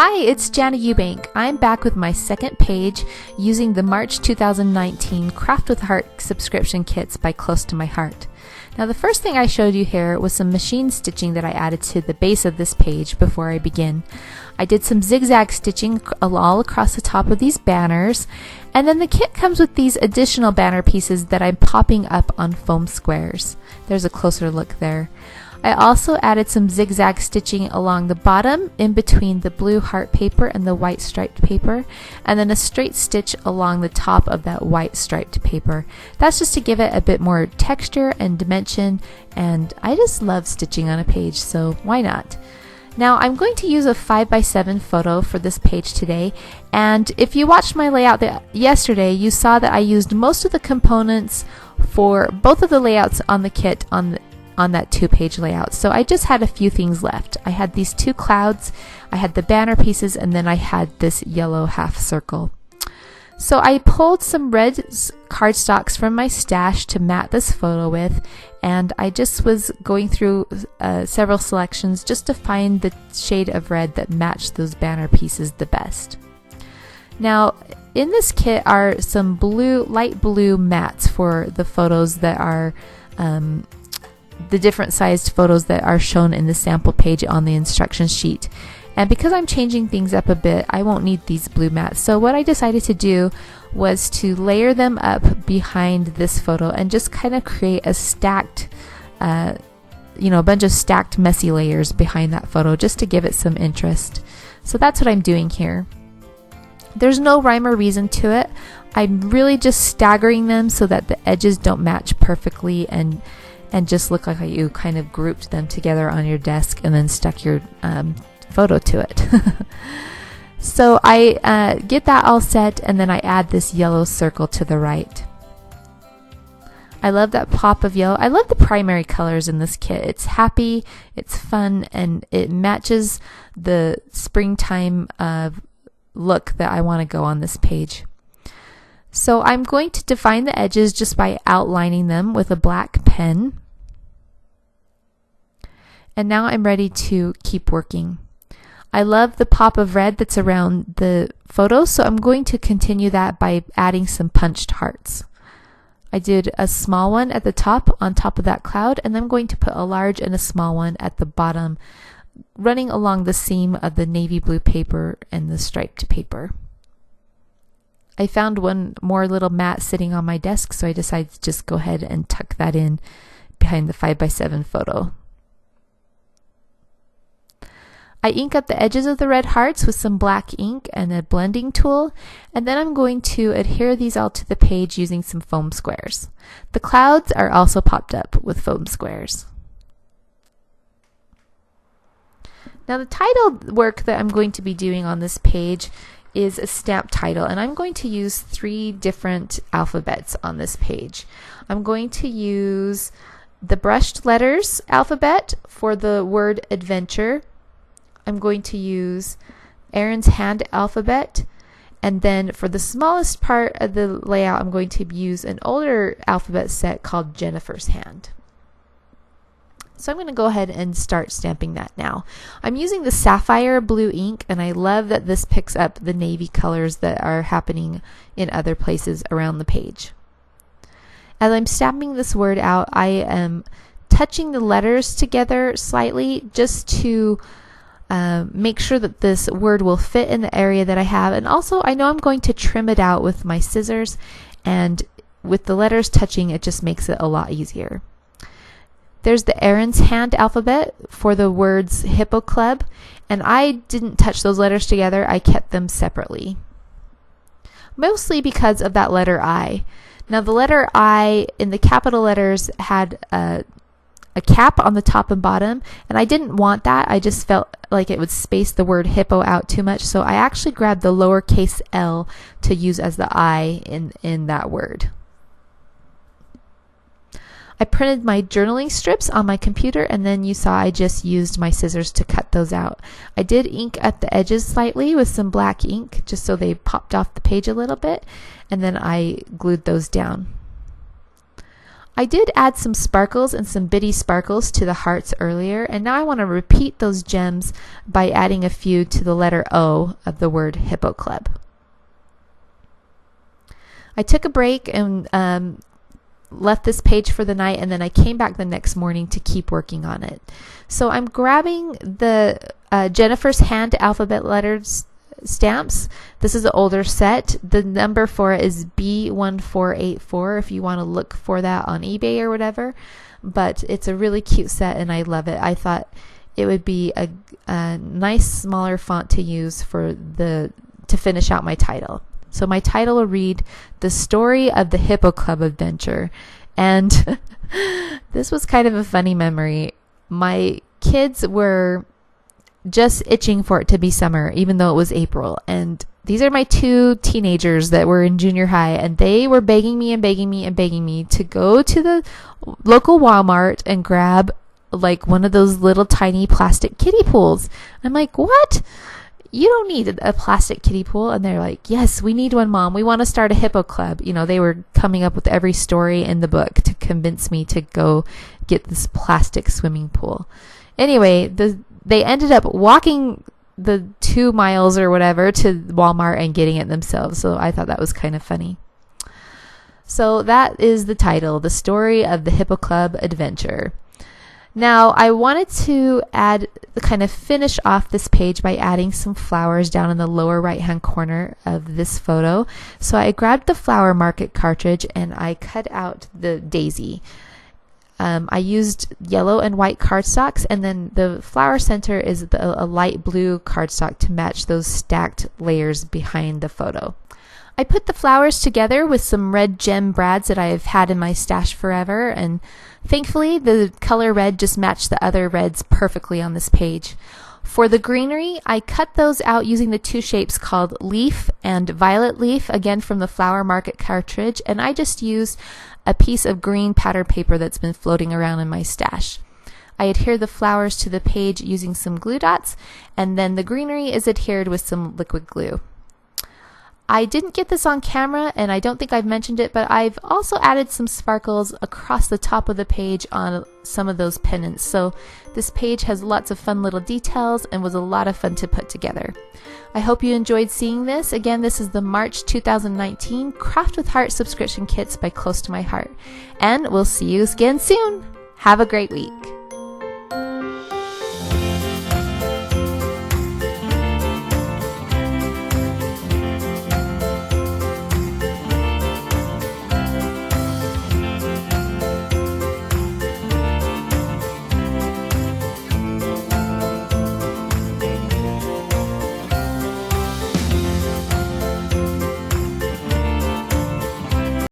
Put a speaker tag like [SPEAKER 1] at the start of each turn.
[SPEAKER 1] Hi, it's Jana Eubank. I'm back with my second page using the March 2019 Craft with Heart subscription kits by Close to My Heart. Now the first thing I showed you here was some machine stitching that I added to the base of this page before I begin. I did some zigzag stitching all across the top of these banners, and then the kit comes with these additional banner pieces that I'm popping up on foam squares. There's a closer look there. I also added some zigzag stitching along the bottom in between the blue heart paper and the white striped paper, and then a straight stitch along the top of that white striped paper. That's just to give it a bit more texture and dimension, and I just love stitching on a page, so why not? Now I'm going to use a 5x7 photo for this page today, and if you watched my layout yesterday, you saw that I used most of the components for both of the layouts on the kit on that two-page layout. So I just had a few things left. I had these two clouds, I had the banner pieces, and then I had this yellow half circle. So I pulled some red cardstocks from my stash to mat this photo with, and I just was going through several selections just to find the shade of red that matched those banner pieces the best. Now in this kit are some light blue mats for the photos that are the different sized photos that are shown in the sample page on the instruction sheet. And because I'm changing things up a bit, I won't need these blue mats. So what I decided to do was to layer them up behind this photo and just kind of create a stacked, a bunch of stacked messy layers behind that photo just to give it some interest. So that's what I'm doing here. There's no rhyme or reason to it. I'm really just staggering them so that the edges don't match perfectly and just look like you kind of grouped them together on your desk and then stuck your photo to it. So I get that all set, and then I add this yellow circle to the right. I love that pop of yellow. I love the primary colors in this kit. It's happy, it's fun, and it matches the springtime look that I want to go on this page. So I'm going to define the edges just by outlining them with a black pen. And now I'm ready to keep working. I love the pop of red that's around the photo, so I'm going to continue that by adding some punched hearts. I did a small one at the top on top of that cloud, and then I'm going to put a large and a small one at the bottom, running along the seam of the navy blue paper and the striped paper. I found one more little mat sitting on my desk, so I decided to just go ahead and tuck that in behind the 5x7 photo. I ink up the edges of the red hearts with some black ink and a blending tool, and then I'm going to adhere these all to the page using some foam squares. The clouds are also popped up with foam squares. Now the title work that I'm going to be doing on this page is a stamp title, and I'm going to use 3 different alphabets on this page. I'm going to use the brushed letters alphabet for the word adventure. I'm going to use Aaron's hand alphabet, and then for the smallest part of the layout I'm going to use an older alphabet set called Jennifer's hand. So I'm going to go ahead and start stamping that now. I'm using the sapphire blue ink, and I love that this picks up the navy colors that are happening in other places around the page. As I'm stamping this word out, I am touching the letters together slightly just to make sure that this word will fit in the area that I have. And also I know I'm going to trim it out with my scissors, and with the letters touching, it just makes it a lot easier. There's the Aaron's hand alphabet for the words Hippo Club, and I didn't touch those letters together. I kept them separately, mostly because of that letter I. Now the letter I in the capital letters had a cap on the top and bottom, and I didn't want that. I just felt like it would space the word hippo out too much, so I actually grabbed the lowercase l to use as the I in that word. I printed my journaling strips on my computer, and then you saw I just used my scissors to cut those out. I did ink at the edges slightly with some black ink just so they popped off the page a little bit, and then I glued those down. I did add some sparkles and some bitty sparkles to the hearts earlier, and now I want to repeat those gems by adding a few to the letter O of the word Hippo Club. I took a break and left this page for the night, and then I came back the next morning to keep working on it. So I'm grabbing the Jennifer's Hand alphabet letters stamps. This is an older set. The number for it is B1484 if you want to look for that on eBay or whatever. But it's a really cute set and I love it. I thought it would be a nice smaller font to use to finish out my title. So my title will read The Story of the Hippo Club Adventure. And this was kind of a funny memory. My kids were just itching for it to be summer, even though it was April. And these are my two teenagers that were in junior high, and they were begging me to go to the local Walmart and grab like one of those little tiny plastic kiddie pools. I'm like, what? You don't need a plastic kiddie pool. And they're like, yes, we need one, Mom. We want to start a hippo club. You know, they were coming up with every story in the book to convince me to go get this plastic swimming pool. Anyway, they ended up walking the 2 miles or whatever to Walmart and getting it themselves. So I thought that was kind of funny. So that is the title, The Story of the Hippo Club Adventure. Now I wanted to kind of finish off this page by adding some flowers down in the lower right hand corner of this photo. So I grabbed the flower market cartridge and I cut out the daisy. I used yellow and white cardstocks, and then the flower center is a light blue cardstock to match those stacked layers behind the photo. I put the flowers together with some red gem brads that I've had in my stash forever, and thankfully the color red just matched the other reds perfectly on this page. For the greenery, I cut those out using the two shapes called leaf and violet leaf, again from the flower market cartridge, and I just used a piece of green pattern paper that's been floating around in my stash. I adhere the flowers to the page using some glue dots, and then the greenery is adhered with some liquid glue. I didn't get this on camera, and I don't think I've mentioned it, but I've also added some sparkles across the top of the page on some of those pennants. So this page has lots of fun little details and was a lot of fun to put together. I hope you enjoyed seeing this. Again, this is the March 2019 Craft with Heart subscription kits by Close to My Heart. And we'll see you again soon. Have a great week.